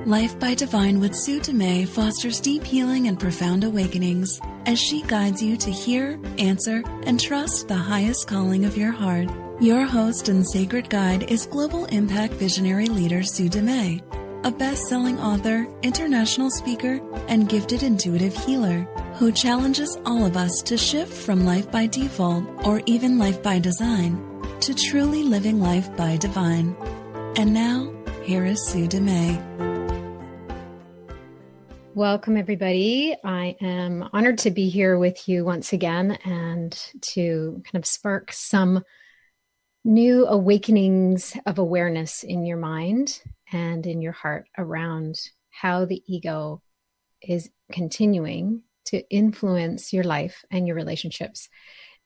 Life by Divine with Sue Dumais fosters deep healing and profound awakenings as she guides you to hear, answer, and trust the highest calling of your heart. Your host and sacred guide is global impact visionary leader Sue Dumais, a best-selling author, international speaker, and gifted intuitive healer who challenges all of us to shift from life by default or even life by design to truly living life by divine. And now, here is Sue Dumais. Welcome, everybody. I am honored to be here with you once again and to kind of spark some new awakenings of awareness in your mind and in your heart around how the ego is continuing to influence your life and your relationships.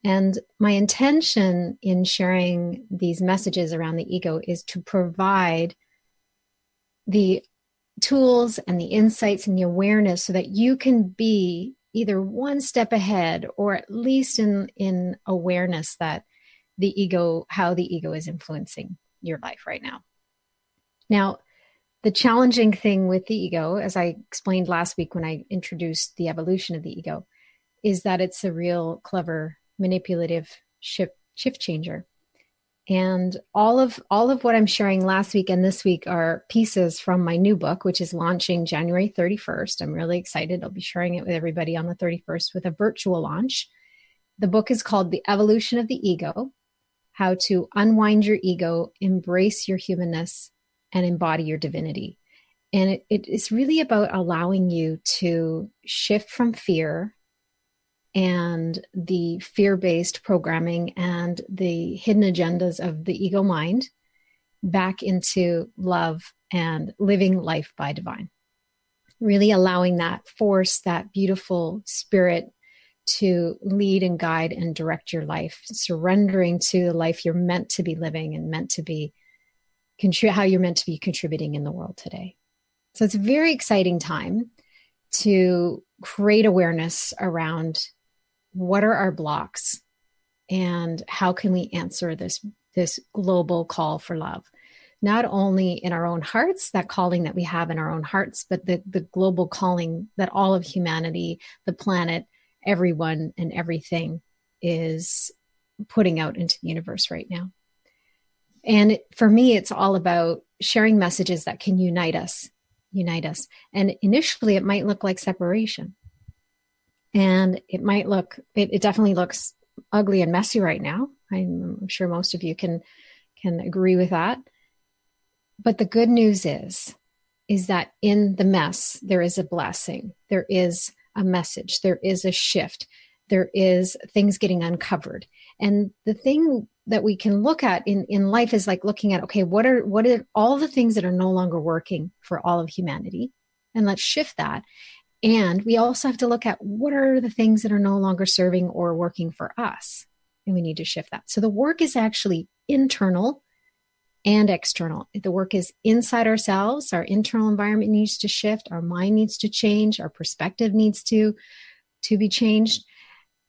And my intention in sharing these messages around the ego is to provide the tools and the insights and the awareness so that you can be either one step ahead or at least in awareness that how the ego is influencing your life right now. Now, the challenging thing with the ego, as I explained last week when I introduced the evolution of the ego, is that it's a real clever, manipulative shift changer. And all of what I'm sharing last week and this week are pieces from my new book, which is launching January 31st. I'm really excited. I'll be sharing it with everybody on the 31st with a virtual launch. The book is called The Evolution of the Ego: How to Unwind Your Ego, Embrace Your Humanness, and Embody Your Divinity. And it is really about allowing you to shift from fear and the fear-based programming and the hidden agendas of the ego mind back into love and living life by divine. Really allowing that force, that beautiful spirit to lead and guide and direct your life, surrendering to the life you're meant to be living and meant to be, how you're meant to be contributing in the world today. So it's a very exciting time to create awareness around what are our blocks and how can we answer this global call for love, not only in our own hearts, that calling that we have in our own hearts, but the global calling that all of humanity, the planet, everyone and everything is putting out into the universe right now. And for me, it's all about sharing messages that can unite us. And initially it might look like separation. And it definitely looks ugly and messy right now. I'm sure most of you can agree with that. But the good news is that in the mess, there is a blessing. There is a message. There is a shift. There is things getting uncovered. And the thing that we can look at in life is like looking at, okay, what are all the things that are no longer working for all of humanity? And let's shift that. And we also have to look at what are the things that are no longer serving or working for us. And we need to shift that. So the work is actually internal and external. The work is inside ourselves. Our internal environment needs to shift. Our mind needs to change. Our perspective needs to be changed.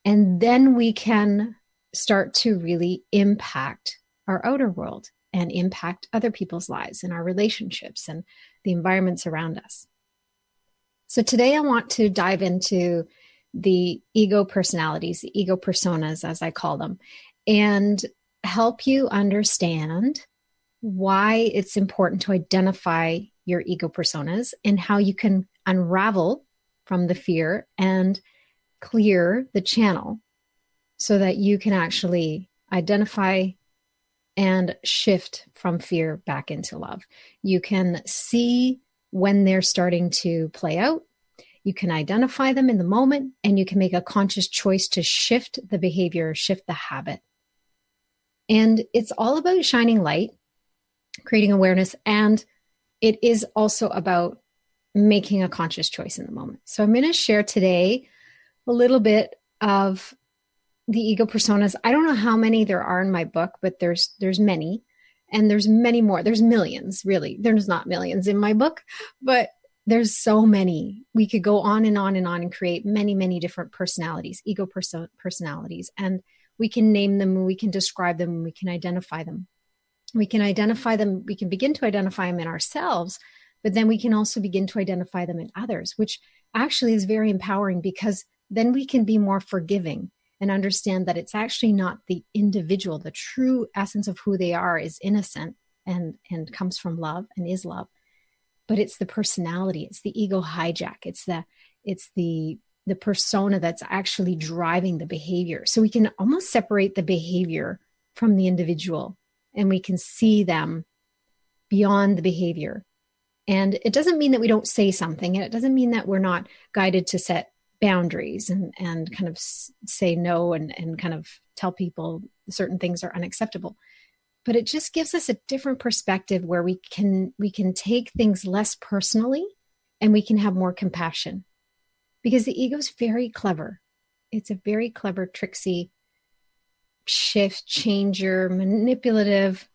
And then we can start to really impact our outer world and impact other people's lives and our relationships and the environments around us. So today I want to dive into the ego personalities, the ego personas, as I call them, and help you understand why it's important to identify your ego personas and how you can unravel from the fear and clear the channel so that you can actually identify and shift from fear back into love. You can see when they're starting to play out, you can identify them in the moment, and you can make a conscious choice to shift the behavior, shift the habit. And it's all about shining light, creating awareness, and it is also about making a conscious choice in the moment. So I'm going to share today a little bit of the ego personas. I don't know how many there are in my book, but there's many. And there's many more. There's millions, really. There's not millions in my book, but there's so many. We could go on and on and on and create many, many different personalities, ego personalities. And we can name them, we can describe them, we can identify them. We can begin to identify them in ourselves but then we can also begin to identify them in others, which actually is very empowering, because then we can be more forgiving and understand that it's actually not the individual. The true essence of who they are is innocent and comes from love and is love. But it's the personality, it's the ego hijack, it's the persona that's actually driving the behavior. So we can almost separate the behavior from the individual, and we can see them beyond the behavior. And it doesn't mean that we don't say something, and it doesn't mean that we're not guided to set boundaries and kind of say no and kind of tell people certain things are unacceptable. But it just gives us a different perspective where we can take things less personally, and we can have more compassion, because the ego is very clever. It's a very clever, tricksy, shift changer, manipulative,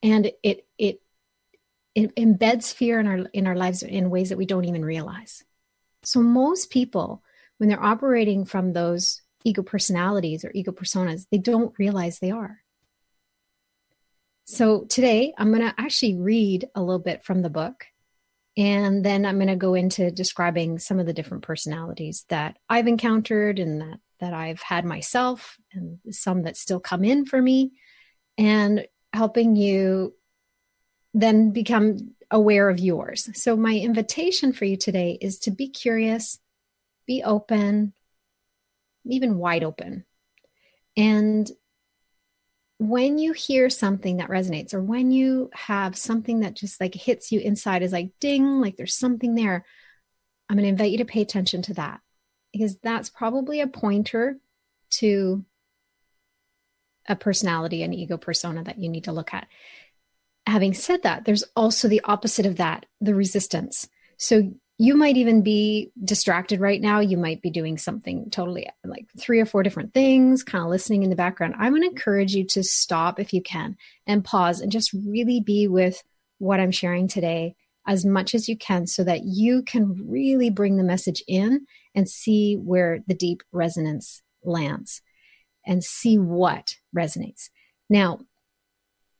and it embeds fear in our lives in ways that we don't even realize. So most people, when they're operating from those ego personalities or ego personas, they don't realize they are. So today I'm going to actually read a little bit from the book, and then I'm going to go into describing some of the different personalities that I've encountered and that I've had myself, and some that still come in for me, and helping you then become aware of yours. So my invitation for you today is to be curious, be open, even wide open. And when you hear something that resonates, or when you have something that just like hits you inside, is like ding, like there's something there, I'm going to invite you to pay attention to that, because that's probably a pointer to a personality, an ego persona that you need to look at. Having said that, there's also the opposite of that, the resistance. So you might even be distracted right now. You might be doing something totally like 3 or 4 different things, kind of listening in the background. I'm going to encourage you to stop if you can and pause and just really be with what I'm sharing today as much as you can, so that you can really bring the message in and see where the deep resonance lands and see what resonates. Now,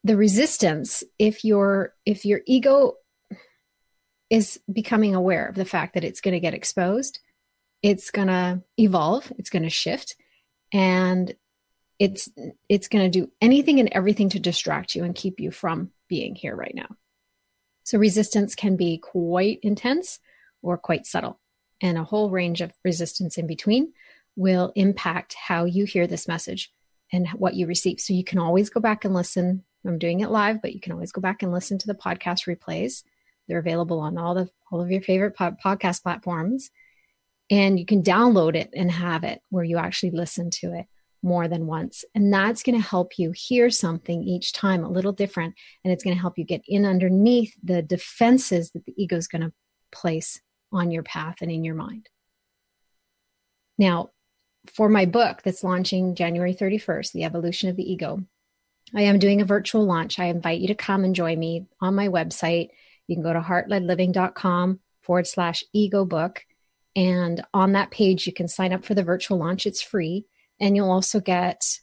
the resistance, if your ego is becoming aware of the fact that it's going to get exposed, it's going to evolve, it's going to shift, and it's going to do anything and everything to distract you and keep you from being here right now. So resistance can be quite intense or quite subtle, and a whole range of resistance in between will impact how you hear this message and what you receive. So you can always go back and listen. I'm doing it live, but you can always go back and listen to the podcast replays. They're available on all of your favorite podcast platforms, and you can download it and have it where you actually listen to it more than once. And that's going to help you hear something each time a little different. And it's going to help you get in underneath the defenses that the ego is going to place on your path and in your mind. Now, for my book that's launching January 31st, The Evolution of the Ego, I am doing a virtual launch. I invite you to come and join me on my website. You can go to heartledliving.com/ego book. And on that page, you can sign up for the virtual launch. It's free. And you'll also get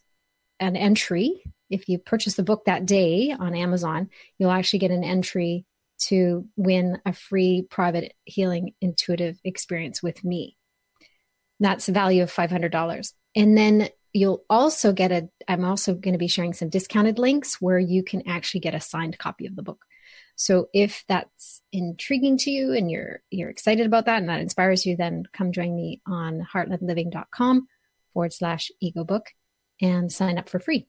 an entry. If you purchase the book that day on Amazon, you'll actually get an entry to win a free private healing intuitive experience with me. That's a value of $500. And then you'll also get I'm also going to be sharing some discounted links where you can actually get a signed copy of the book. So if that's intriguing to you and you're excited about that and that inspires you, then come join me on heartledliving.com/ego book and sign up for free.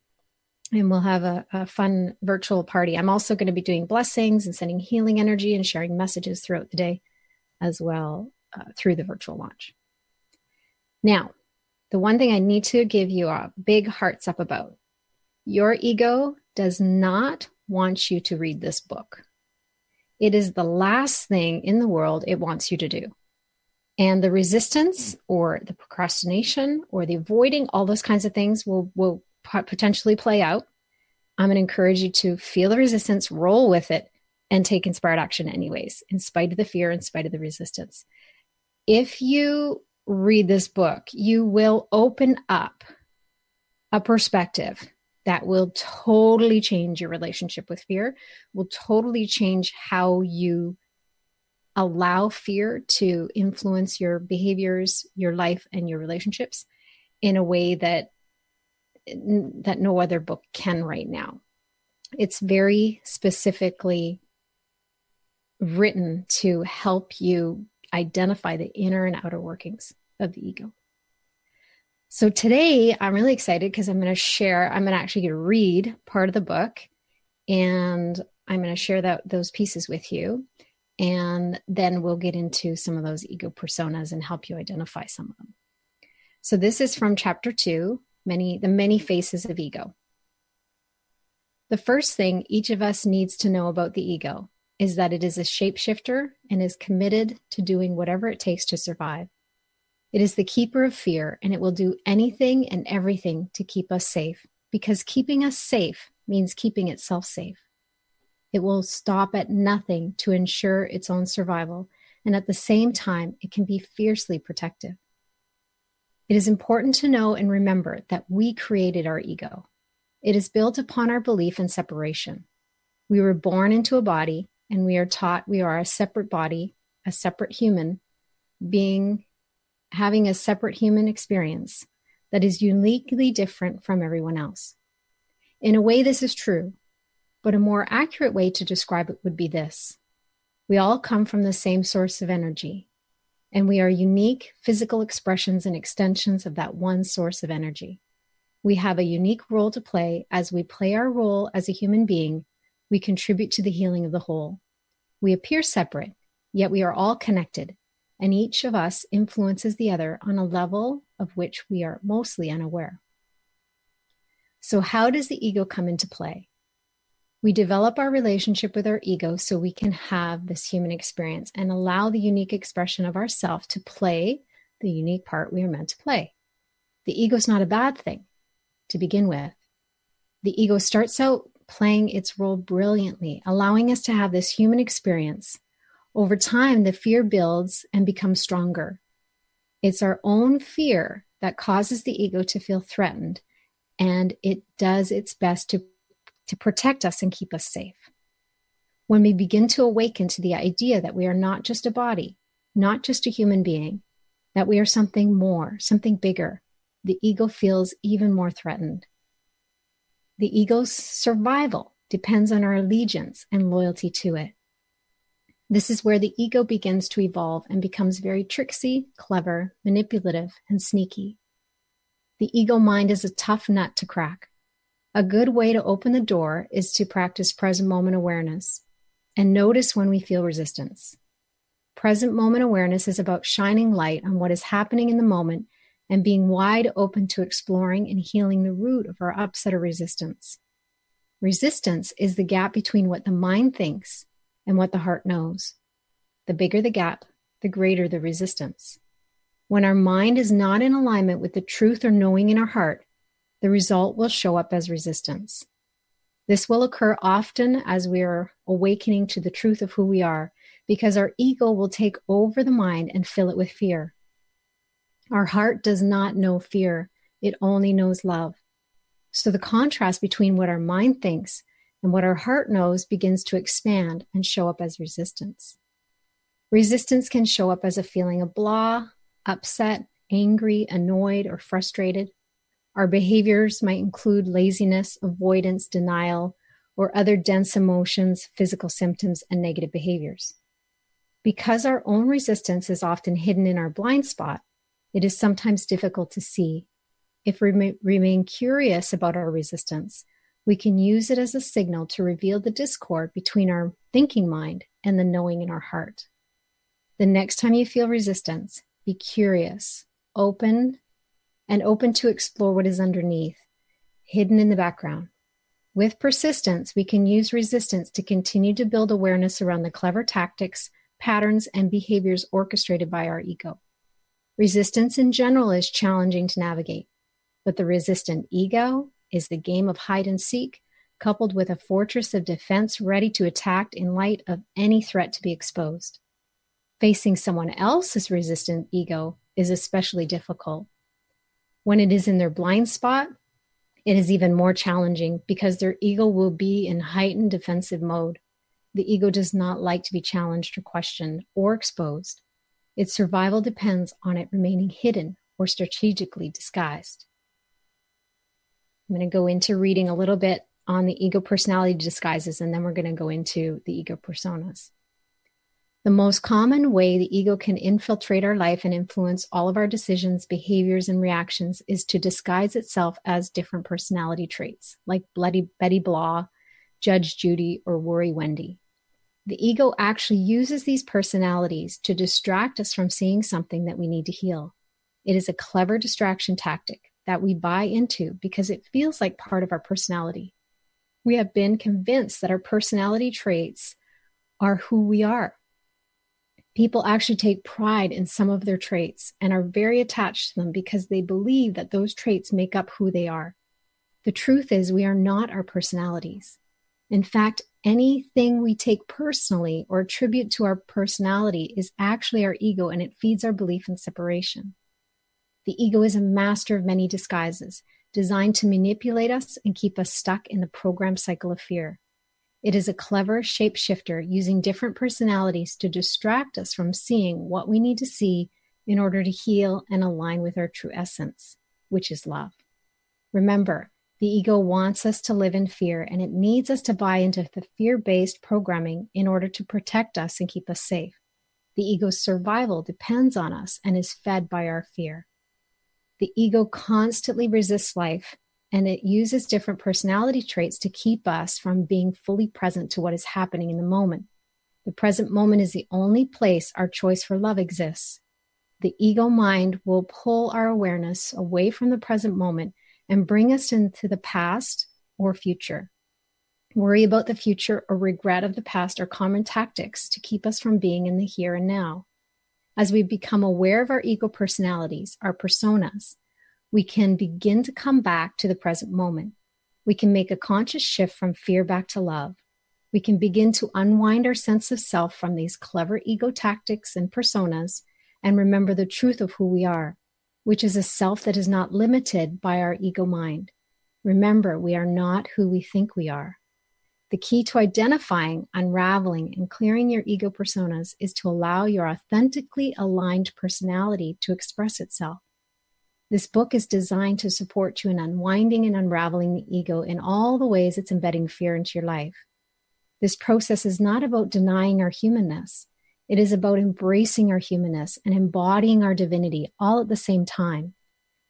And we'll have a fun virtual party. I'm also going to be doing blessings and sending healing energy and sharing messages throughout the day as well through the virtual launch. Now, the one thing I need to give you a big hearts up about, your ego does not want you to read this book. It is the last thing in the world it wants you to do. And the resistance or the procrastination or the avoiding, all those kinds of things will potentially play out. I'm going to encourage you to feel the resistance, roll with it, and take inspired action anyways, in spite of the fear, in spite of the resistance. If you read this book, you will open up a perspective that will totally change your relationship with fear, will totally change how you allow fear to influence your behaviors, your life, and your relationships in a way that no other book can right now. It's very specifically written to help you identify the inner and outer workings of the ego. So today I'm really excited because I'm going to actually read part of the book, and I'm going to share those pieces with you. And then we'll get into some of those ego personas and help you identify some of them. So this is from chapter 2, the many faces of ego. The first thing each of us needs to know about the ego is that it is a shapeshifter and is committed to doing whatever it takes to survive. It is the keeper of fear, and it will do anything and everything to keep us safe, because keeping us safe means keeping itself safe. It will stop at nothing to ensure its own survival, and at the same time, it can be fiercely protective. It is important to know and remember that we created our ego. It is built upon our belief in separation. We were born into a body, and we are taught we are a separate body, a separate human being, having a separate human experience that is uniquely different from everyone else. In a way, this is true. But a more accurate way to describe it would be this. We all come from the same source of energy, and we are unique physical expressions and extensions of that one source of energy. We have a unique role to play. As we play our role as a human being, we contribute to the healing of the whole. We appear separate, yet we are all connected, and each of us influences the other on a level of which we are mostly unaware. So how does the ego come into play? We develop our relationship with our ego so we can have this human experience and allow the unique expression of ourself to play the unique part we are meant to play. The ego is not a bad thing to begin with. The ego starts out playing its role brilliantly, allowing us to have this human experience. Over time, the fear builds and becomes stronger. It's our own fear that causes the ego to feel threatened, and it does its best to protect us and keep us safe. When we begin to awaken to the idea that we are not just a body, not just a human being, that we are something more, something bigger, the ego feels even more threatened. The ego's survival depends on our allegiance and loyalty to it. This is where the ego begins to evolve and becomes very tricksy, clever, manipulative, and sneaky. The ego mind is a tough nut to crack. A good way to open the door is to practice present moment awareness and notice when we feel resistance. Present moment awareness is about shining light on what is happening in the moment and being wide open to exploring and healing the root of our upset or resistance. Resistance is the gap between what the mind thinks and what the heart knows. The bigger the gap, the greater the resistance. When our mind is not in alignment with the truth or knowing in our heart, the result will show up as resistance. This will occur often as we are awakening to the truth of who we are, because our ego will take over the mind and fill it with fear. Our heart does not know fear. It only knows love. So the contrast between what our mind thinks and what our heart knows begins to expand and show up as resistance. Resistance can show up as a feeling of blah, upset, angry, annoyed, or frustrated. Our behaviors might include laziness, avoidance, denial, or other dense emotions, physical symptoms, and negative behaviors. Because our own resistance is often hidden in our blind spot, it is sometimes difficult to see. If we remain curious about our resistance, we can use it as a signal to reveal the discord between our thinking mind and the knowing in our heart. The next time you feel resistance, be curious, open to explore what is underneath, hidden in the background. With persistence, we can use resistance to continue to build awareness around the clever tactics, patterns, and behaviors orchestrated by our ego. Resistance in general is challenging to navigate, but the resistant ego is the game of hide and seek, coupled with a fortress of defense ready to attack in light of any threat to be exposed. Facing someone else's resistant ego is especially difficult. When it is in their blind spot, It is even more challenging because their ego will be in heightened defensive mode. The ego does not like to be challenged or questioned or exposed. Its survival depends on it remaining hidden or strategically disguised. I'm going to go into reading a little bit on the ego personality disguises, and then we're going to go into the ego personas. The most common way the ego can infiltrate our life and influence all of our decisions, behaviors, and reactions is to disguise itself as different personality traits, like Betty Blah, Judge Judy, or Worry Wendy. The ego actually uses these personalities to distract us from seeing something that we need to heal. It is a clever distraction tactic that we buy into because it feels like part of our personality. We have been convinced that our personality traits are who we are. People actually take pride in some of their traits and are very attached to them because they believe that those traits make up who they are. The truth is, we are not our personalities. In fact, anything we take personally or attribute to our personality is actually our ego, and it feeds our belief in separation. The ego is a master of many disguises, designed to manipulate us and keep us stuck in the programmed cycle of fear. It is a clever shapeshifter using different personalities to distract us from seeing what we need to see in order to heal and align with our true essence, which is love. Remember, the ego wants us to live in fear, and it needs us to buy into the fear-based programming in order to protect us and keep us safe. The ego's survival depends on us and is fed by our fear. The ego constantly resists life, and it uses different personality traits to keep us from being fully present to what is happening in the moment. The present moment is the only place our choice for love exists. The ego mind will pull our awareness away from the present moment and bring us into the past or future. Worry about the future or regret of the past are common tactics to keep us from being in the here and now. As we become aware of our ego personalities, our personas, we can begin to come back to the present moment. We can make a conscious shift from fear back to love. We can begin to unwind our sense of self from these clever ego tactics and personas and remember the truth of who we are, which is a self that is not limited by our ego mind. Remember, we are not who we think we are. The key to identifying, unraveling, and clearing your ego personas is to allow your authentically aligned personality to express itself. This book is designed to support you in unwinding and unraveling the ego in all the ways it's embedding fear into your life. This process is not about denying our humanness. It is about embracing our humanness and embodying our divinity all at the same time.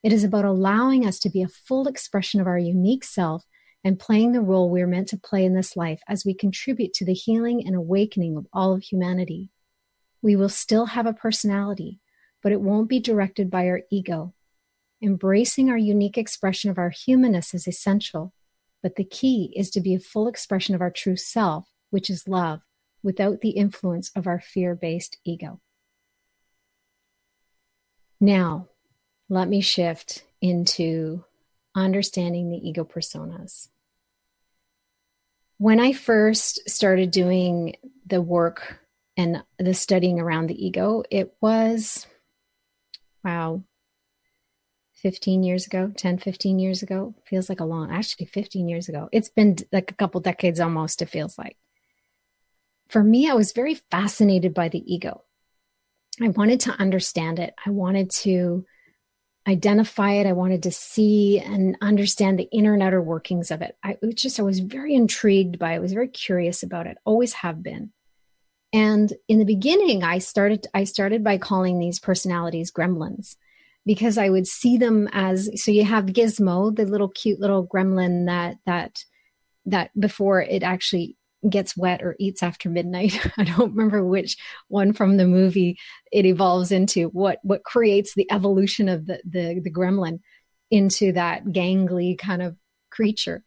It is about allowing us to be a full expression of our unique self and playing the role we're meant to play in this life as we contribute to the healing and awakening of all of humanity. We will still have a personality, but it won't be directed by our ego. Embracing our unique expression of our humanness is essential, but the key is to be a full expression of our true self, which is love, without the influence of our fear-based ego. Now, let me shift into understanding the ego personas. When I first started doing the work and the studying around the ego, it was, 15 years ago, 10, 15 years ago. Feels like actually 15 years ago. It's been like a couple decades almost, it feels like. For me, I was very fascinated by the ego. I wanted to understand it. I wanted to identify it. I wanted to see and understand the inner and outer workings of it. I was very intrigued by it. I was very curious about it. Always have been. And in the beginning, I started by calling these personalities gremlins, because I would see them as, so you have Gizmo, the little cute little gremlin that before it actually gets wet or eats after midnight. I don't remember which one from the movie it evolves into, what creates the evolution of the gremlin into that gangly kind of creature,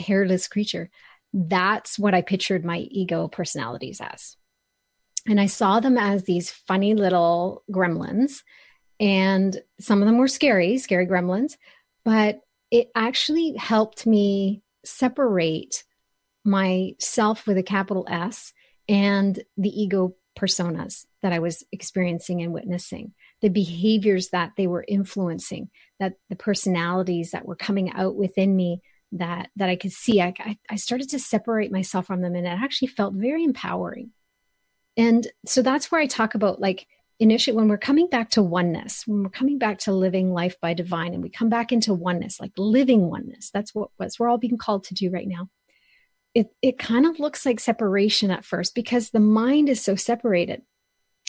hairless creature. That's what I pictured my ego personalities as. And I saw them as these funny little gremlins. And some of them were scary gremlins, but it actually helped me separate myself with a capital S and the ego personas that I was experiencing and witnessing, the behaviors that they were influencing, that the personalities that were coming out within me that I could see, I started to separate myself from them, and it actually felt very empowering. And so that's where I talk about, like, initially when we're coming back to oneness, when we're coming back to living life by divine, and we come back into oneness, like living oneness, that's what we're all being called to do right now. It kind of looks like separation at first, because the mind is so separated.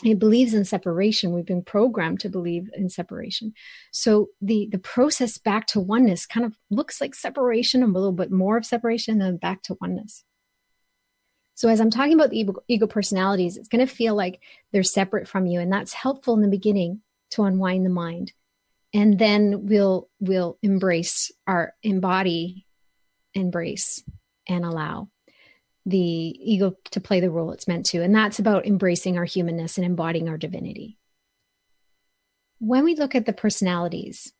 It believes in separation. We've been programmed to believe in separation. So the process back to oneness kind of looks like separation, a little bit more of separation, then back to oneness. So as I'm talking about the ego personalities, it's going to feel like they're separate from you. And that's helpful in the beginning to unwind the mind. And then we'll embody, embrace, and allow the ego to play the role it's meant to. And that's about embracing our humanness and embodying our divinity. When we look at the personalities,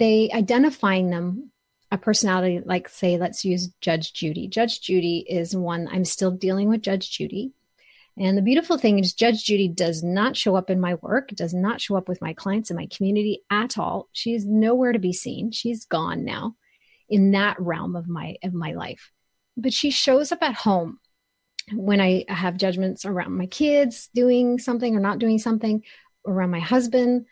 identifying them, a personality, like, say, let's use Judge Judy. Judge Judy is one. I'm still dealing with Judge Judy. And the beautiful thing is Judge Judy does not show up in my work, does not show up with my clients in my community at all. She's nowhere to be seen. She's gone now in that realm of my life. But she shows up at home when I have judgments around my kids doing something or not doing something, around my husband,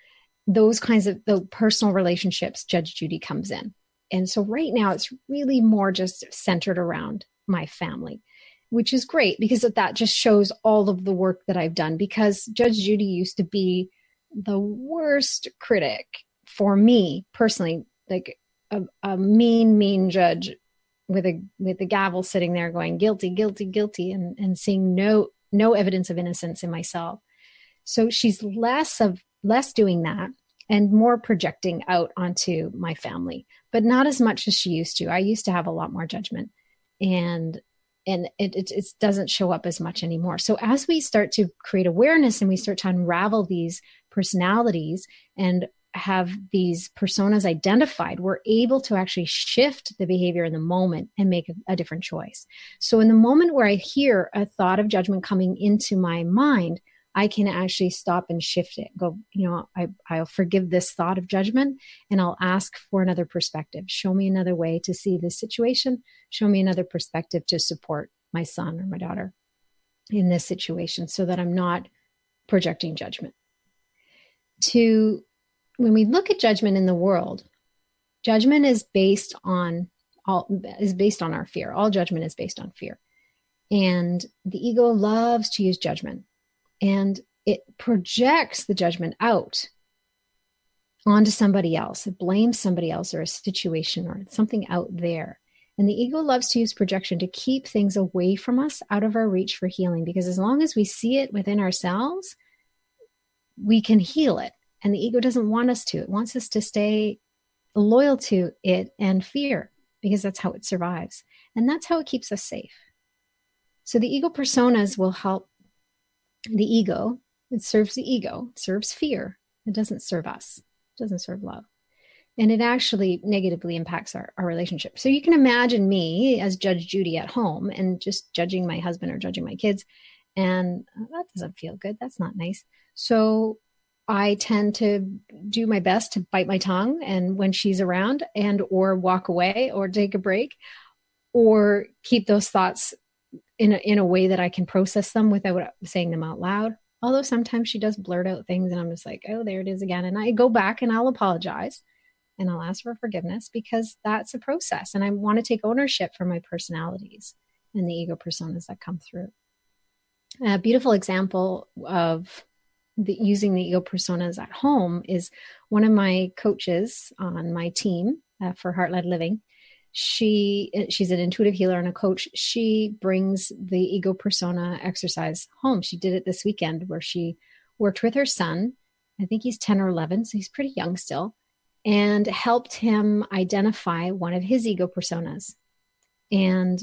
those kinds of the personal relationships. Judge Judy comes in. And so right now it's really more just centered around my family, which is great, because that just shows all of the work that I've done, because Judge Judy used to be the worst critic for me personally, like a mean judge with a gavel sitting there going guilty, guilty, guilty, and seeing no evidence of innocence in myself. So she's less doing that and more projecting out onto my family, but not as much as she used to. I used to have a lot more judgment, and it doesn't show up as much anymore. So as we start to create awareness and we start to unravel these personalities and have these personas identified, we're able to actually shift the behavior in the moment and make a different choice. So in the moment where I hear a thought of judgment coming into my mind, I can actually stop and shift it. Go, I'll forgive this thought of judgment, and I'll ask for another perspective. Show me another way to see this situation. Show me another perspective to support my son or my daughter in this situation, so that I'm not projecting judgment. When we look at judgment in the world, judgment is based on our fear. All judgment is based on fear. And the ego loves to use judgment, and it projects the judgment out onto somebody else. It blames somebody else or a situation or something out there. And the ego loves to use projection to keep things away from us, out of our reach for healing, because as long as we see it within ourselves, we can heal it. And the ego doesn't want us to. It wants us to stay loyal to it and fear, because that's how it survives. And that's how it keeps us safe. So the ego personas will help the ego. It serves the ego. It serves fear. It doesn't serve us. It doesn't serve love. And it actually negatively impacts our relationship. So you can imagine me as Judge Judy at home and just judging my husband or judging my kids. And that doesn't feel good. That's not nice. So I tend to do my best to bite my tongue, and when she's around, and or walk away or take a break, or keep those thoughts in a way that I can process them without saying them out loud. Although sometimes she does blurt out things and I'm just like, oh, there it is again. And I go back and I'll apologize and I'll ask for forgiveness, because that's a process. And I want to take ownership for my personalities and the ego personas that come through. A beautiful example of using the ego personas at home is one of my coaches on my team for Heart-Led Living. She's an intuitive healer and a coach. She brings the ego persona exercise home. She did it this weekend, where she worked with her son. I think he's 10 or 11, so he's pretty young still, and helped him identify one of his ego personas. And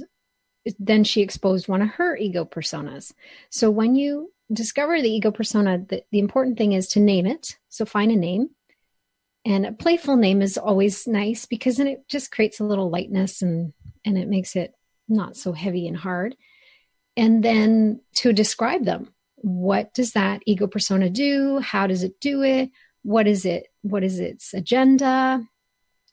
then she exposed one of her ego personas. So when you discover the ego persona, the important thing is to name it. So find a name. And a playful name is always nice, because then it just creates a little lightness and it makes it not so heavy and hard. And then to describe them. What does that ego persona do? How does it do it? What is it is its agenda?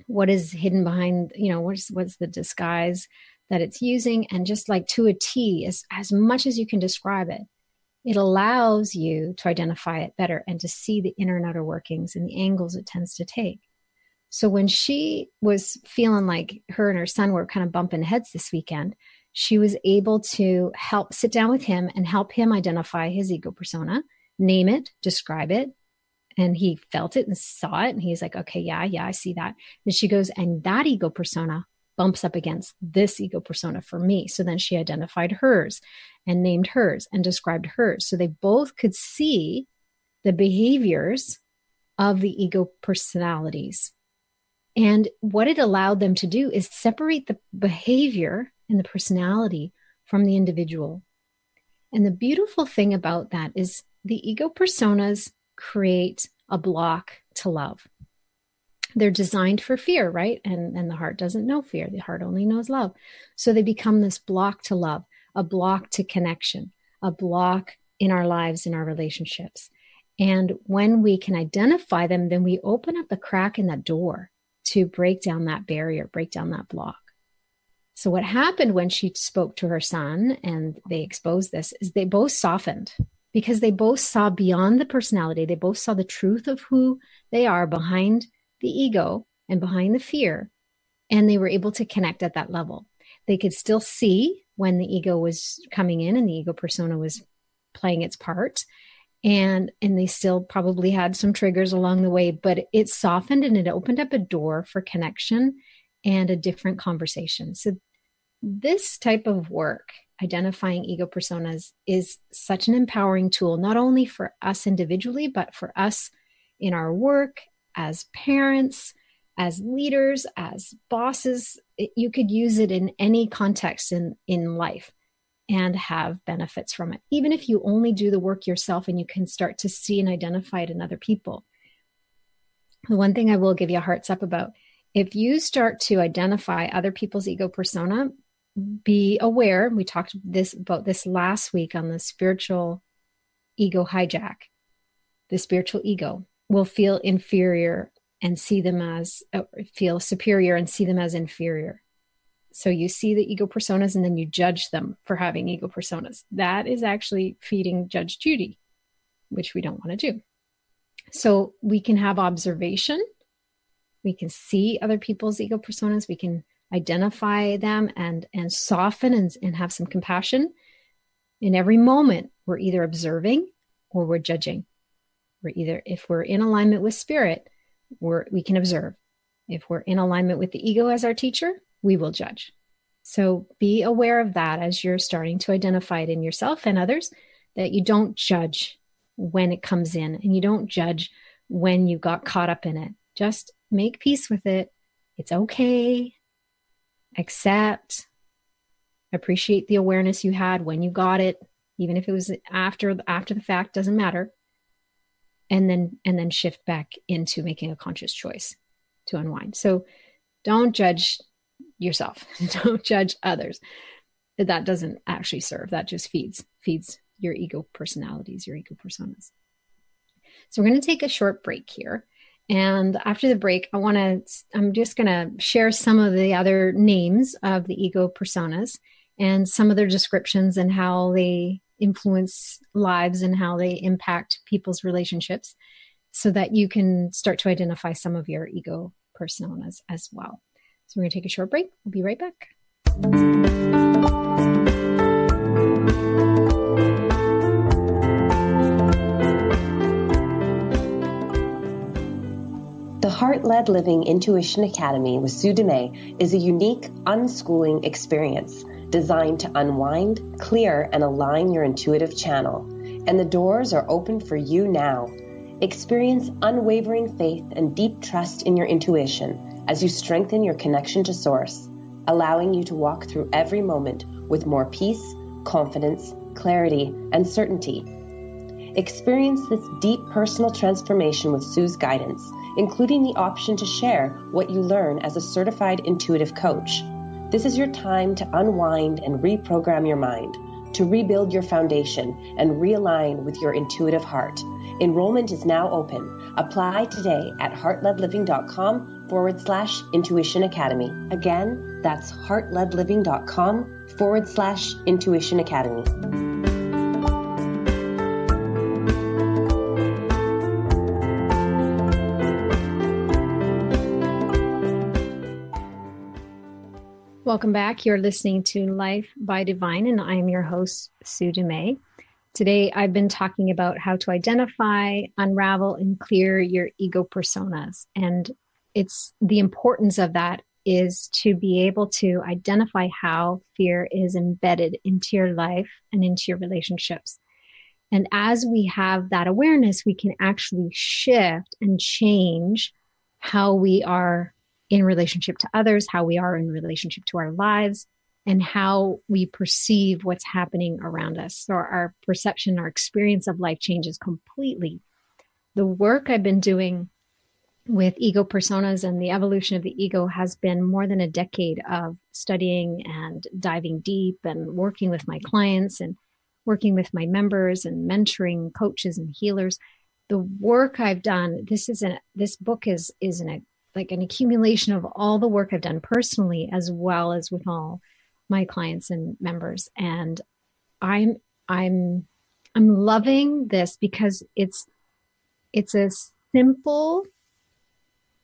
What is hidden behind, what's the disguise that it's using? And just like to a T, as much as you can describe it, it allows you to identify it better and to see the inner and outer workings and the angles it tends to take. So when she was feeling like her and her son were kind of bumping heads this weekend, she was able to sit down with him and help him identify his ego persona, name it, describe it. And he felt it and saw it. And he's like, okay, yeah, I see that. And she goes, and that ego persona bumps up against this ego persona for me. So then she identified hers and named hers and described hers. So they both could see the behaviors of the ego personalities. And what it allowed them to do is separate the behavior and the personality from the individual. And the beautiful thing about that is the ego personas create a block to love. They're designed for fear, right? And the heart doesn't know fear. The heart only knows love. So they become this block to love, a block to connection, a block in our lives, in our relationships. And when we can identify them, then we open up the crack in that door to break down that barrier, break down that block. So what happened when she spoke to her son and they exposed this is they both softened, because they both saw beyond the personality. They both saw the truth of who they are behind the ego and behind the fear. And they were able to connect at that level. They could still see when the ego was coming in and the ego persona was playing its part. And they still probably had some triggers along the way, but it softened and it opened up a door for connection and a different conversation. So this type of work, identifying ego personas, is such an empowering tool, not only for us individually, but for us in our work, as parents, as leaders, as bosses. You could use it in any context in life and have benefits from it. Even if you only do the work yourself and you can start to see and identify it in other people. The one thing I will give you a hearts up about, if you start to identify other people's ego persona, be aware. We talked about this last week on the spiritual ego hijack. The spiritual ego will feel inferior and see them as, feel superior and see them as inferior. So you see the ego personas and then you judge them for having ego personas. That is actually feeding Judge Judy, which we don't want to do. So we can have observation. We can see other people's ego personas. We can identify them and soften and have some compassion. In every moment, we're either observing or we're judging. If we're in alignment with spirit, we can observe. If we're in alignment with the ego as our teacher, we will judge. So be aware of that as you're starting to identify it in yourself and others, that you don't judge when it comes in and you don't judge when you got caught up in it. Just make peace with it. It's okay. Accept, appreciate the awareness you had when you got it, even if it was after the fact, doesn't matter. And then shift back into making a conscious choice to unwind. So don't judge yourself. Don't judge others. That doesn't actually serve. That just feeds your ego personalities, your ego personas. So we're going to take a short break here. And after the break, I'm just going to share some of the other names of the ego personas and some of their descriptions and how they influence lives and how they impact people's relationships, so that you can start to identify some of your ego personas as well. So we're going to take a short break. We'll be right back. The Heart-Led Living Intuition Academy with Sue Dumais is a unique unschooling experience designed to unwind, clear, and align your intuitive channel. And the doors are open for you now. Experience unwavering faith and deep trust in your intuition as you strengthen your connection to Source, allowing you to walk through every moment with more peace, confidence, clarity, and certainty. Experience this deep personal transformation with Sue's guidance, including the option to share what you learn as a certified intuitive coach. This is your time to unwind and reprogram your mind, to rebuild your foundation and realign with your intuitive heart. Enrollment is now open. Apply today at heartledliving.com/Intuition Academy. Again, that's heartledliving.com/Intuition Academy. Welcome back. You're listening to Life by Divine, and I am your host, Sue Dumais. Today, I've been talking about how to identify, unravel, and clear your ego personas. And it's the importance of that is to be able to identify how fear is embedded into your life and into your relationships. And as we have that awareness, we can actually shift and change how we are in relationship to others, how we are in relationship to our lives, and how we perceive what's happening around us. So our perception, our experience of life changes completely. The work I've been doing with ego personas and the evolution of the ego has been more than a decade of studying and diving deep and working with my clients and working with my members and mentoring coaches and healers. The work I've done, this book is like an accumulation of all the work I've done personally, as well as with all my clients and members. And I'm loving this because it's a simple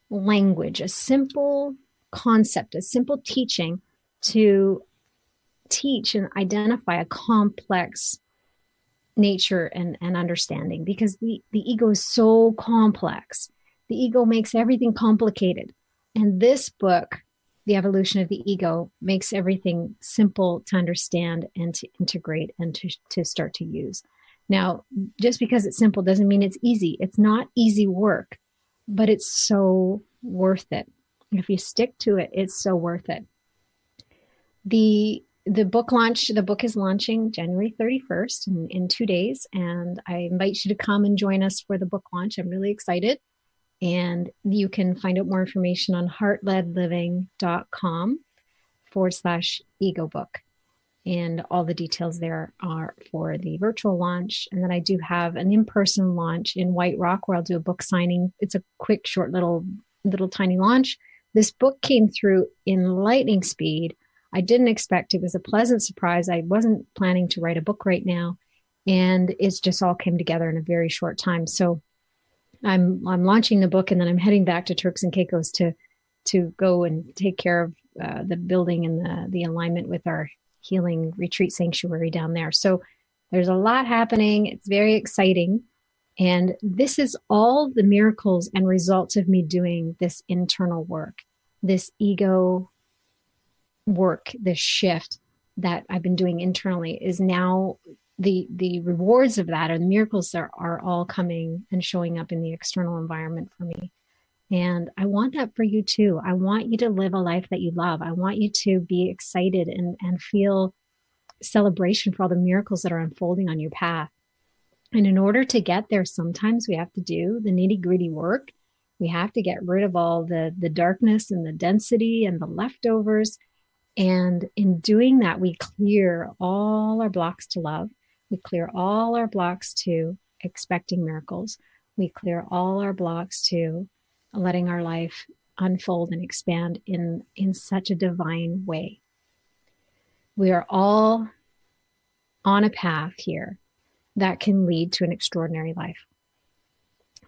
language, a simple concept, a simple teaching to teach and identify a complex nature and understanding, because the ego is so complex. The ego makes everything complicated. And this book, The Evolution of the Ego, makes everything simple to understand and to integrate and to start to use. Now, just because it's simple doesn't mean it's easy. It's not easy work, but it's so worth it. If you stick to it, it's so worth it. The book is launching January 31st in 2 days. And I invite you to come and join us for the book launch. I'm really excited. And you can find out more information on heartledliving.com/ego book. And all the details there are for the virtual launch. And then I do have an in-person launch in White Rock where I'll do a book signing. It's a quick, short, little tiny launch. This book came through in lightning speed. I didn't expect it. Was a pleasant surprise. I wasn't planning to write a book right now. And it's just all came together in a very short time. So I'm launching the book, and then I'm heading back to Turks and Caicos to go and take care of the building and the alignment with our healing retreat sanctuary down there. So there's a lot happening. It's very exciting. And this is all the miracles and results of me doing this internal work, this ego work, this shift that I've been doing internally is now the rewards of that, or the miracles are all coming and showing up in the external environment for me. And I want that for you too. I want you to live a life that you love. I want you to be excited and feel celebration for all the miracles that are unfolding on your path. And in order to get there, sometimes we have to do the nitty-gritty work. We have to get rid of all the darkness and the density and the leftovers. And in doing that, we clear all our blocks to love. We clear all our blocks to expecting miracles. We clear all our blocks to letting our life unfold and expand in such a divine way. We are all on a path here that can lead to an extraordinary life.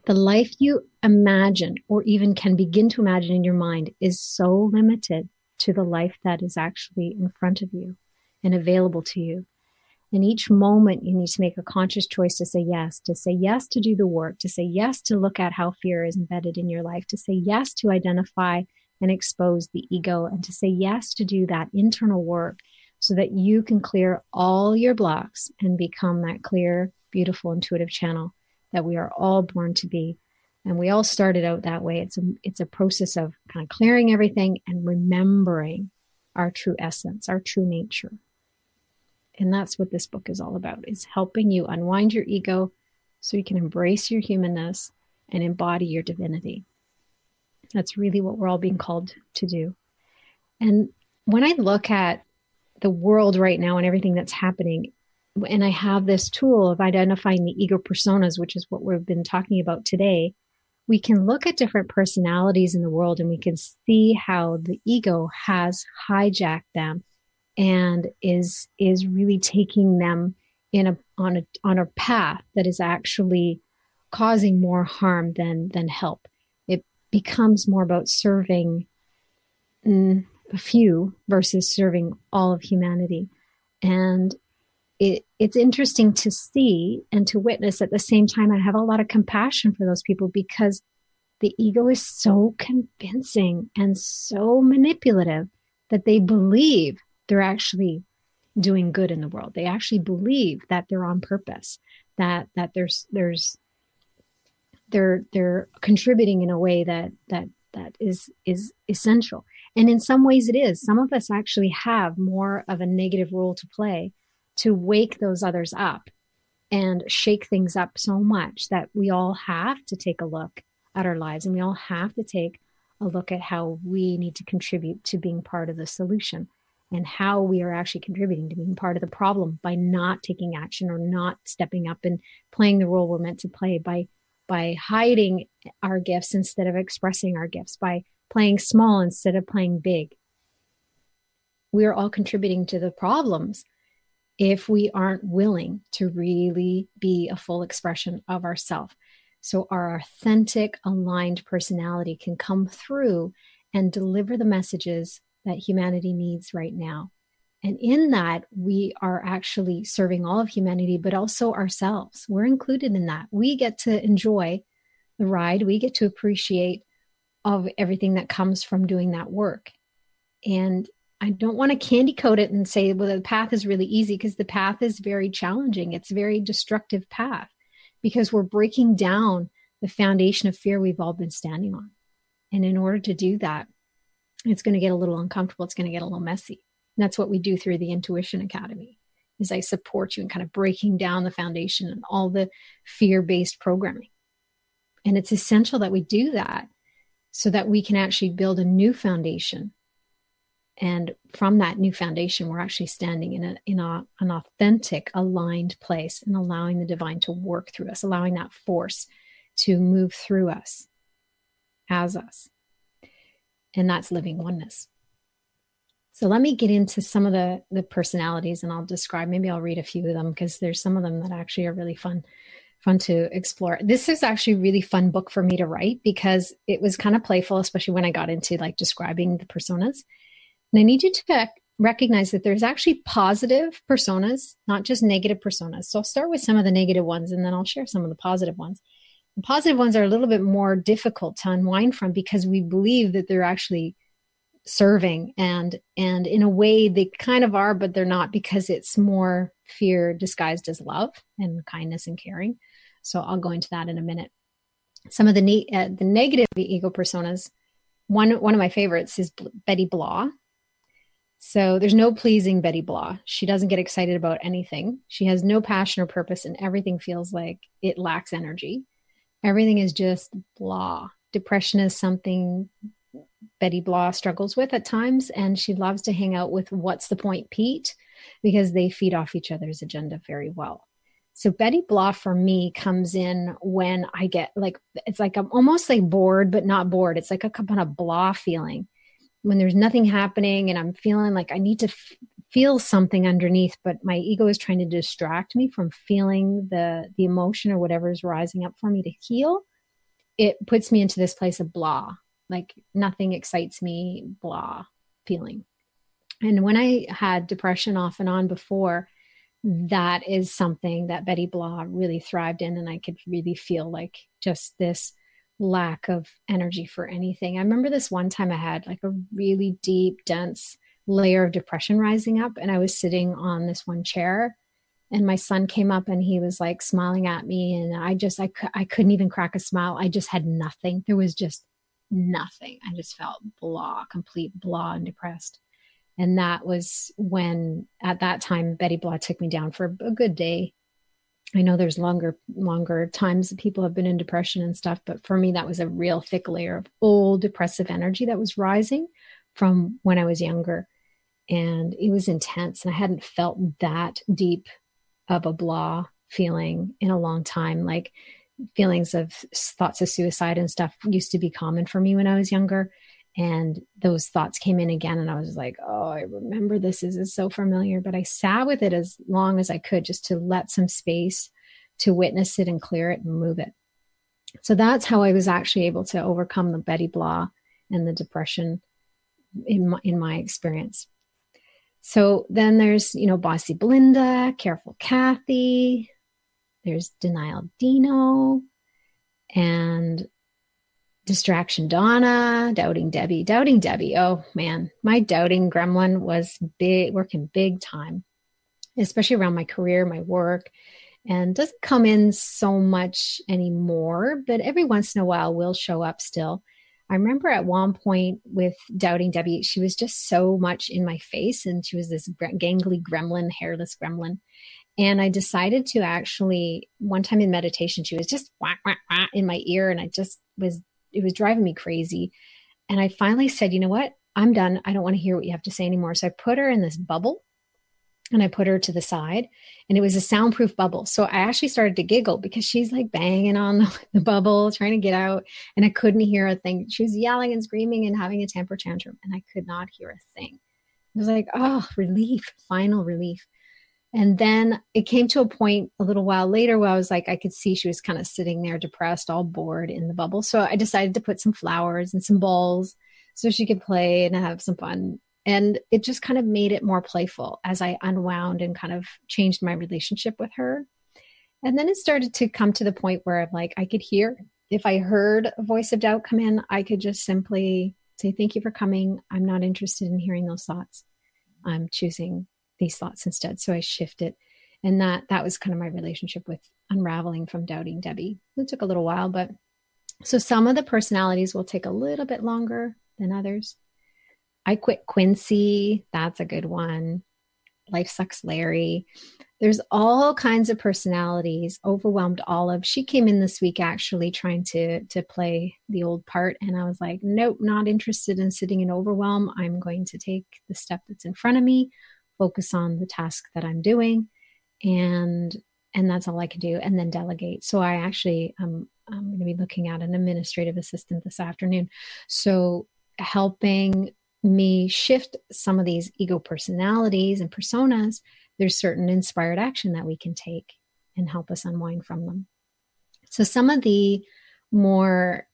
The life you imagine or even can begin to imagine in your mind is so limited to the life that is actually in front of you and available to you. And each moment you need to make a conscious choice to say yes to do the work, to say yes to look at how fear is embedded in your life, to say yes to identify and expose the ego, and to say yes to do that internal work so that you can clear all your blocks and become that clear, beautiful, intuitive channel that we are all born to be. And we all started out that way. It's a process of kind of clearing everything and remembering our true essence, our true nature. And that's what this book is all about, is helping you unwind your ego so you can embrace your humanness and embody your divinity. That's really what we're all being called to do. And when I look at the world right now and everything that's happening, and I have this tool of identifying the ego personas, which is what we've been talking about today, we can look at different personalities in the world and we can see how the ego has hijacked them and is really taking them on a path that is actually causing more harm than help. It becomes more about serving a few versus serving all of humanity. And it's interesting to see and to witness at the same time. I have a lot of compassion for those people because the ego is so convincing and so manipulative that they believe they're actually doing good in the world. They actually believe that they're on purpose, that they're contributing in a way that is essential. And in some ways it is. Some of us actually have more of a negative role to play to wake those others up and shake things up so much that we all have to take a look at our lives, and we all have to take a look at how we need to contribute to being part of the solution, and how we are actually contributing to being part of the problem by not taking action or not stepping up and playing the role we're meant to play, by hiding our gifts instead of expressing our gifts, by playing small instead of playing big. We are all contributing to the problems if we aren't willing to really be a full expression of ourselves. So our authentic, aligned personality can come through and deliver the messages that humanity needs right now. And in that, we are actually serving all of humanity, but also ourselves. We're included in that. We get to enjoy the ride. We get to appreciate of everything that comes from doing that work. And I don't want to candy coat it and say, well, the path is really easy, because the path is very challenging. It's a very destructive path, because we're breaking down the foundation of fear we've all been standing on. And in order to do that, it's going to get a little uncomfortable. It's going to get a little messy. And that's what we do through the Intuition Academy, is I support you in kind of breaking down the foundation and all the fear-based programming. And it's essential that we do that so that we can actually build a new foundation. And from that new foundation, we're actually standing in an authentic, aligned place, and allowing the divine to work through us, allowing that force to move through us as us. And that's living oneness. So let me get into some of the personalities, and I'll describe, maybe I'll read a few of them, because there's some of them that actually are really fun to explore. This is actually a really fun book for me to write, because it was kind of playful, especially when I got into like describing the personas. And I need you to recognize that there's actually positive personas, not just negative personas. So I'll start with some of the negative ones, and then I'll share some of the positive ones. The positive ones are a little bit more difficult to unwind from, because we believe that they're actually serving, and in a way they kind of are, but they're not, because it's more fear disguised as love and kindness and caring. So I'll go into that in a minute. Some of the negative ego personas, one of my favorites is Betty Blah. So there's no pleasing Betty Blah. She doesn't get excited about anything. She has no passion or purpose, and everything feels like it lacks energy. Everything is just blah. Depression is something Betty Blah struggles with at times, and she loves to hang out with What's the Point Pete, because they feed off each other's agenda very well. So Betty Blah for me comes in when I get like, it's like I'm almost like bored, but not bored. It's like a kind of blah feeling when there's nothing happening, and I'm feeling like I need to feel something underneath, but my ego is trying to distract me from feeling the emotion or whatever is rising up for me to heal. It puts me into this place of blah, like nothing excites me, blah feeling. And when I had depression off and on before, that is something that Betty Blah really thrived in, and I could really feel like just this lack of energy for anything. I remember this one time I had like a really deep, dense layer of depression rising up, and I was sitting on this one chair, and my son came up and he was like smiling at me, and I couldn't even crack a smile. I just had nothing. There was just nothing. I just felt blah, complete blah and depressed. And that was when, at that time, Betty Blah took me down for a good day. I know there's longer times that people have been in depression and stuff, but for me, that was a real thick layer of old depressive energy that was rising from when I was younger. And it was intense, and I hadn't felt that deep of a blah feeling in a long time. Like feelings of thoughts of suicide and stuff used to be common for me when I was younger. And those thoughts came in again. And I was like, oh, I remember this. This is so familiar. But I sat with it as long as I could, just to let some space to witness it and clear it and move it. So that's how I was actually able to overcome the Betty Blah and the depression in my experience. So then there's, Bossy Belinda, Careful Kathy, there's Denial Dino, and Distraction Donna, Doubting Debbie. Doubting Debbie, oh man, my doubting gremlin was working big time, especially around my career, my work, and doesn't come in so much anymore, but every once in a while will show up still. I remember at one point with Doubting Debbie, she was just so much in my face, and she was this gangly gremlin, hairless gremlin. And I decided to actually, one time in meditation, she was just whack, whack, whack in my ear, and it was driving me crazy. And I finally said, you know what? I'm done. I don't want to hear what you have to say anymore. So I put her in this bubble, and I put her to the side, and it was a soundproof bubble. So I actually started to giggle because she's like banging on the bubble, trying to get out, and I couldn't hear a thing. She was yelling and screaming and having a temper tantrum, and I could not hear a thing. It was like, oh, relief, final relief. And then it came to a point a little while later where I was like, I could see she was kind of sitting there depressed, all bored in the bubble. So I decided to put some flowers and some balls so she could play and have some fun. And it just kind of made it more playful as I unwound and kind of changed my relationship with her. And then it started to come to the point where I'm like, I could hear, if I heard a voice of doubt come in, I could just simply say, thank you for coming. I'm not interested in hearing those thoughts. I'm choosing these thoughts instead. So I shifted. And that was kind of my relationship with unraveling from Doubting Debbie. It took a little while, but so some of the personalities will take a little bit longer than others. I Quit Quincy. That's a good one. Life Sucks Larry. There's all kinds of personalities. Overwhelmed Olive. She came in this week actually trying to play the old part. And I was like, nope, not interested in sitting in overwhelm. I'm going to take the step that's in front of me, focus on the task that I'm doing. And that's all I can do. And then delegate. So I actually, I'm going to be looking at an administrative assistant this afternoon. So helping me shift some of these ego personalities and personas, there's certain inspired action that we can take and help us unwind from them. So some of the more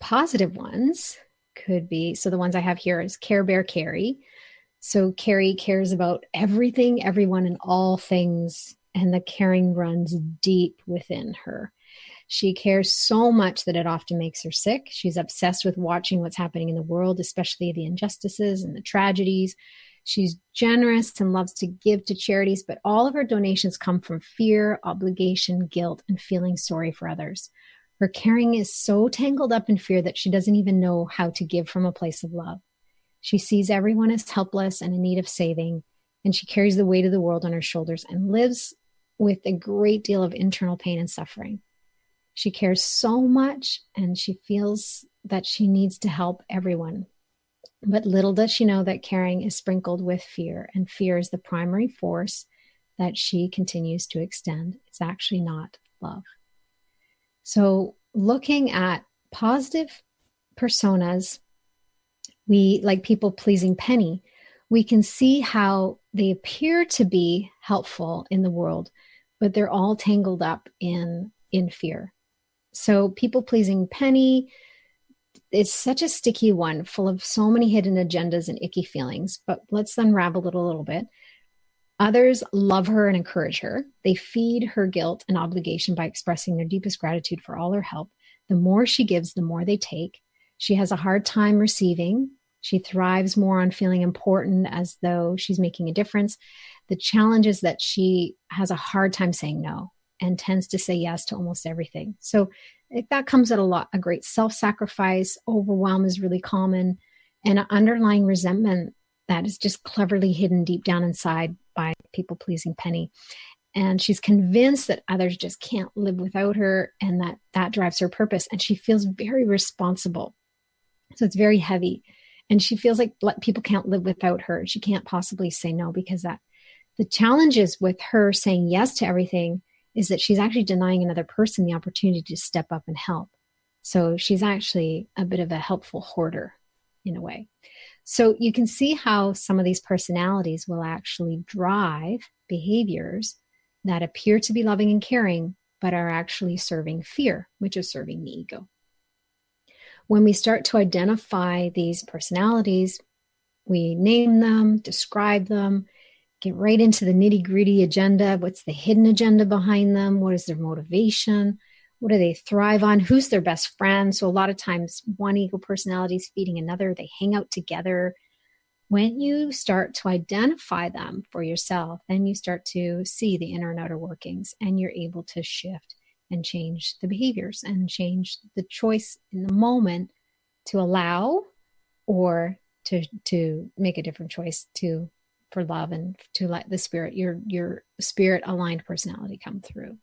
positive ones could be, so the ones I have here is Care Bear Carrie. So Carrie cares about everything, everyone, and all things, and the caring runs deep within her. She cares so much that it often makes her sick. She's obsessed with watching what's happening in the world, especially the injustices and the tragedies. She's generous and loves to give to charities, but all of her donations come from fear, obligation, guilt, and feeling sorry for others. Her caring is so tangled up in fear that she doesn't even know how to give from a place of love. She sees everyone as helpless and in need of saving, and she carries the weight of the world on her shoulders and lives with a great deal of internal pain and suffering. She cares so much, and she feels that she needs to help everyone. But little does she know that caring is sprinkled with fear, and fear is the primary force that she continues to extend. It's actually not love. So looking at positive personas, we like people-pleasing Penny, we can see how they appear to be helpful in the world, but they're all tangled up in fear. So people-pleasing Penny is such a sticky one, full of so many hidden agendas and icky feelings, but let's unravel it a little bit. Others love her and encourage her. They feed her guilt and obligation by expressing their deepest gratitude for all her help. The more she gives, the more they take. She has a hard time receiving. She thrives more on feeling important, as though she's making a difference. The challenge is that she has a hard time saying no and tends to say yes to almost everything. So that comes at a great self-sacrifice. Overwhelm is really common, and an underlying resentment that is just cleverly hidden deep down inside by people-pleasing Penny. And she's convinced that others just can't live without her, and that drives her purpose. And she feels very responsible. So it's very heavy. And she feels like people can't live without her. She can't possibly say no, because that The challenges with her saying yes to everything is that she's actually denying another person the opportunity to step up and help. So she's actually a bit of a helpful hoarder in a way. So you can see how some of these personalities will actually drive behaviors that appear to be loving and caring, but are actually serving fear, which is serving the ego. When we start to identify these personalities, we name them, describe them, get right into the nitty-gritty agenda. What's the hidden agenda behind them? What is their motivation? What do they thrive on? Who's their best friend? So a lot of times one ego personality is feeding another. They hang out together. When you start to identify them for yourself, then you start to see the inner and outer workings, and you're able to shift and change the behaviors and change the choice in the moment to allow or to make a different choice for love and to let the spirit, your spirit aligned personality come through.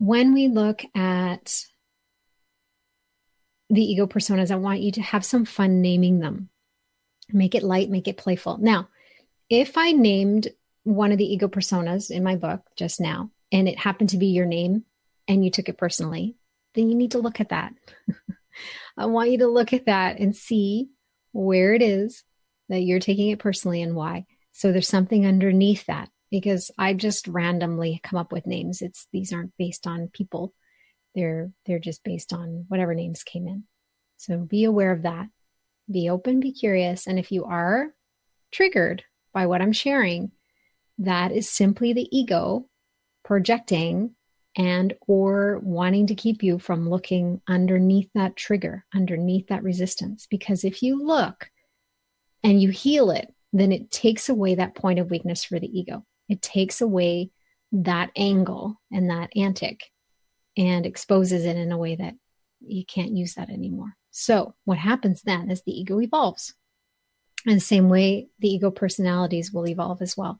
When we look at the ego personas, I want you to have some fun naming them. Make it light, make it playful. Now, if I named one of the ego personas in my book just now, and it happened to be your name and you took it personally, then you need to look at that. I want you to look at that and see where it is that you're taking it personally and why. So there's something underneath that, because I just randomly come up with names. These aren't based on people. They're just based on whatever names came in. So be aware of that. Be open, be curious. And if you are triggered by what I'm sharing, that is simply the ego projecting and or wanting to keep you from looking underneath that trigger, underneath that resistance. Because if you look and you heal it, then it takes away that point of weakness for the ego. It takes away that angle and that antic and exposes it in a way that you can't use that anymore. So what happens then is the ego evolves. And the same way the ego personalities will evolve as well.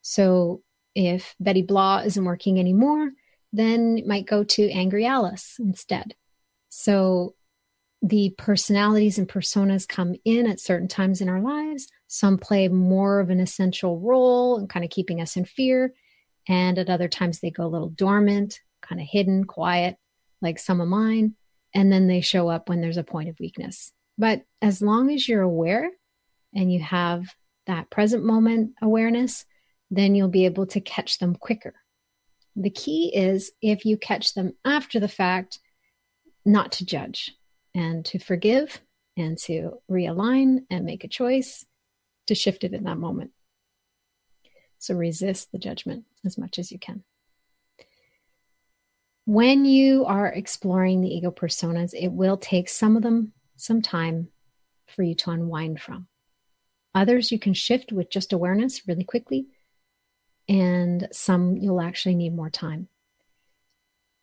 So if Betty Blah isn't working anymore, then it might go to Angry Alice instead. So the personalities and personas come in at certain times in our lives. Some play more of an essential role in kind of keeping us in fear. And at other times they go a little dormant, kind of hidden, quiet, like some of mine. And then they show up when there's a point of weakness. But as long as you're aware and you have that present moment awareness, then you'll be able to catch them quicker. The key is, if you catch them after the fact, not to judge and to forgive and to realign and make a choice to shift it in that moment. So resist the judgment as much as you can. When you are exploring the ego personas, it will take some of them some time for you to unwind from. Others you can shift with just awareness really quickly, and some you'll actually need more time.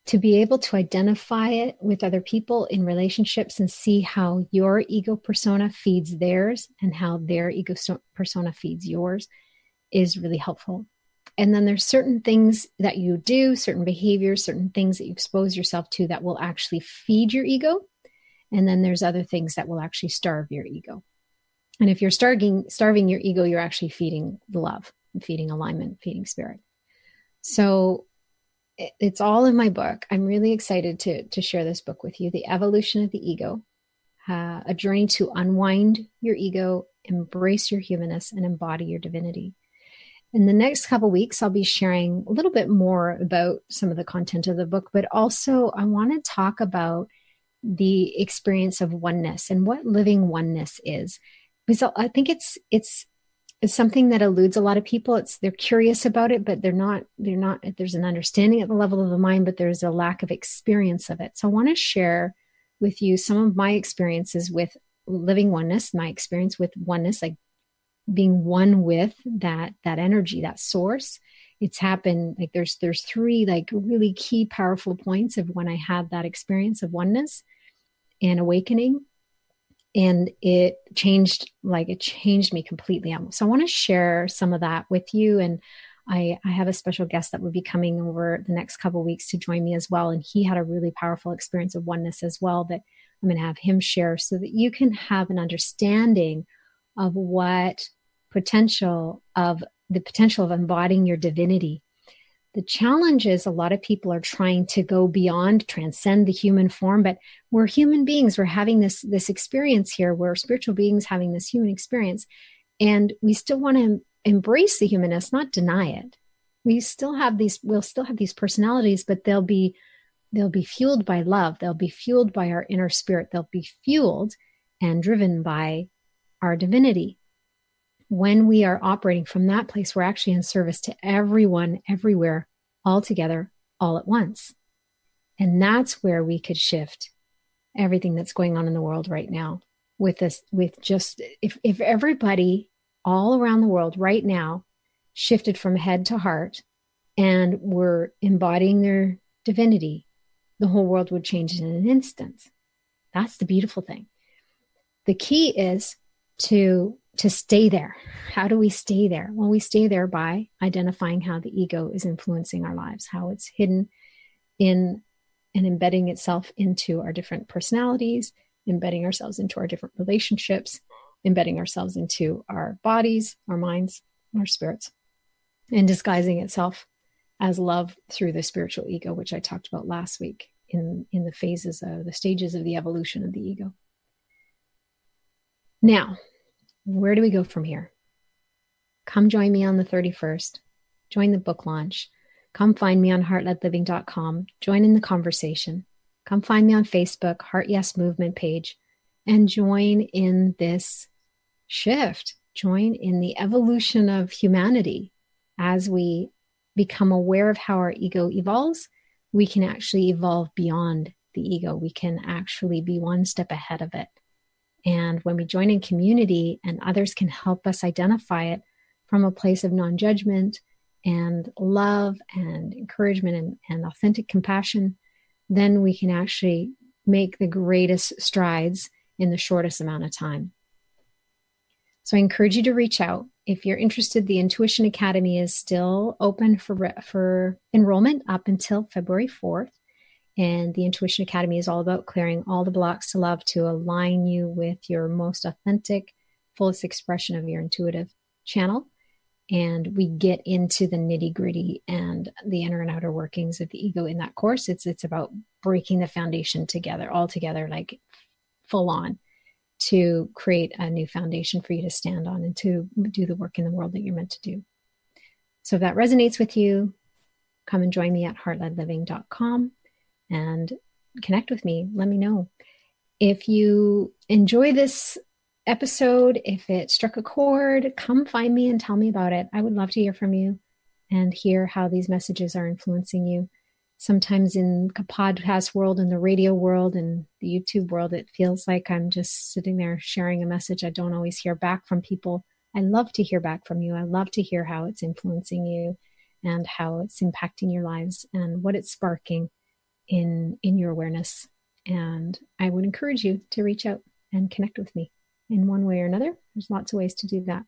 To be able to identify it with other people in relationships and see how your ego persona feeds theirs and how their ego persona feeds yours is really helpful. And then there's certain things that you do, certain behaviors, certain things that you expose yourself to that will actually feed your ego. And then there's other things that will actually starve your ego. And if you're starving your ego, you're actually feeding the love, feeding alignment, feeding spirit. So it's all in my book. I'm really excited to share this book with you, The Evolution of the Ego, a journey to unwind your ego, embrace your humanness, and embody your divinity. In the next couple of weeks, I'll be sharing a little bit more about some of the content of the book, but also I want to talk about the experience of oneness and what living oneness is. Because I think it's something that eludes a lot of people. They're curious about it, but they're not, there's an understanding at the level of the mind, but there's a lack of experience of it. So I want to share with you some of my experiences with living oneness, my experience with oneness, like being one with that energy, that source. It's happened, like there's three like really key powerful points of when I had that experience of oneness and awakening. And it changed me completely. So I want to share some of that with you. And I have a special guest that will be coming over the next couple of weeks to join me as well. And he had a really powerful experience of oneness as well that I'm going to have him share so that you can have an understanding of what potential of the potential of embodying your divinity. The challenge is a lot of people are trying to go beyond, transcend the human form, but we're human beings. We're having this experience here. We're spiritual beings having this human experience. And we still want to embrace the humanness, not deny it. We'll still have these personalities, but they'll be fueled by love. They'll be fueled by our inner spirit. They'll be fueled and driven by our divinity. When we are operating from that place, we're actually in service to everyone, everywhere, all together, all at once. And that's where we could shift everything that's going on in the world right now with this, if everybody all around the world right now shifted from head to heart and were embodying their divinity, the whole world would change in an instant. That's the beautiful thing. The key is to stay there. How do we stay there? Well, we stay there by identifying how the ego is influencing our lives, how it's hidden in and embedding itself into our different personalities, embedding ourselves into our different relationships, embedding ourselves into our bodies, our minds, our spirits, and disguising itself as love through the spiritual ego, which I talked about last week in the phases of the stages of the evolution of the ego. Now, where do we go from here? Come join me on the 31st. Join the book launch. Come find me on heartledliving.com. Join in the conversation. Come find me on Facebook, Heart Yes Movement page, and join in this shift. Join in the evolution of humanity. As we become aware of how our ego evolves, we can actually evolve beyond the ego. We can actually be one step ahead of it. And when we join in community and others can help us identify it from a place of non-judgment and love and encouragement and authentic compassion, then we can actually make the greatest strides in the shortest amount of time. So I encourage you to reach out. If you're interested, the Intuition Academy is still open for enrollment up until February 4th. And the Intuition Academy is all about clearing all the blocks to love to align you with your most authentic, fullest expression of your intuitive channel. And we get into the nitty-gritty and the inner and outer workings of the ego in that course. It's about breaking the foundation all together, like full on, to create a new foundation for you to stand on and to do the work in the world that you're meant to do. So if that resonates with you, come and join me at heartledliving.com. and connect with me. Let me know. If you enjoy this episode, if it struck a chord, come find me and tell me about it. I would love to hear from you and hear how these messages are influencing you. Sometimes in the podcast world, in the radio world, and the YouTube world, it feels like I'm just sitting there sharing a message. I don't always hear back from people. I love to hear back from you. I love to hear how it's influencing you and how it's impacting your lives and what it's sparking in your awareness. And I would encourage you to reach out and connect with me in one way or another. There's lots of ways to do that.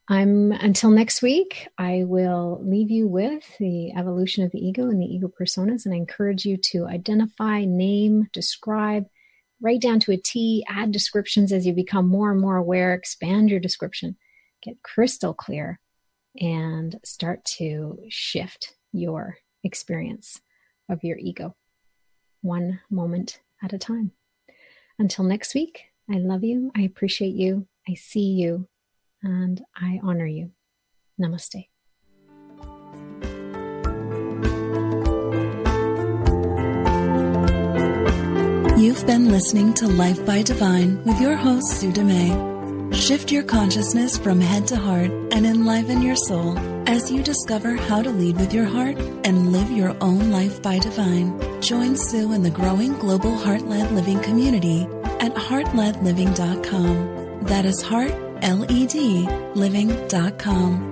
Until next week, I will leave you with the evolution of the ego and the ego personas. And I encourage you to identify, name, describe, write down to a T, add descriptions as you become more and more aware, expand your description, get crystal clear, and start to shift your experience of your ego, one moment at a time. Until next week, I love you. I appreciate you. I see you. And I honor you. Namaste. You've been listening to Life by Divine with your host, Sue Dumais. Shift your consciousness from head to heart and enliven your soul as you discover how to lead with your heart and live your own life by divine. Join Sue in the growing global Heart-Led Living community at heartledliving.com. That is heart, LED, living.com.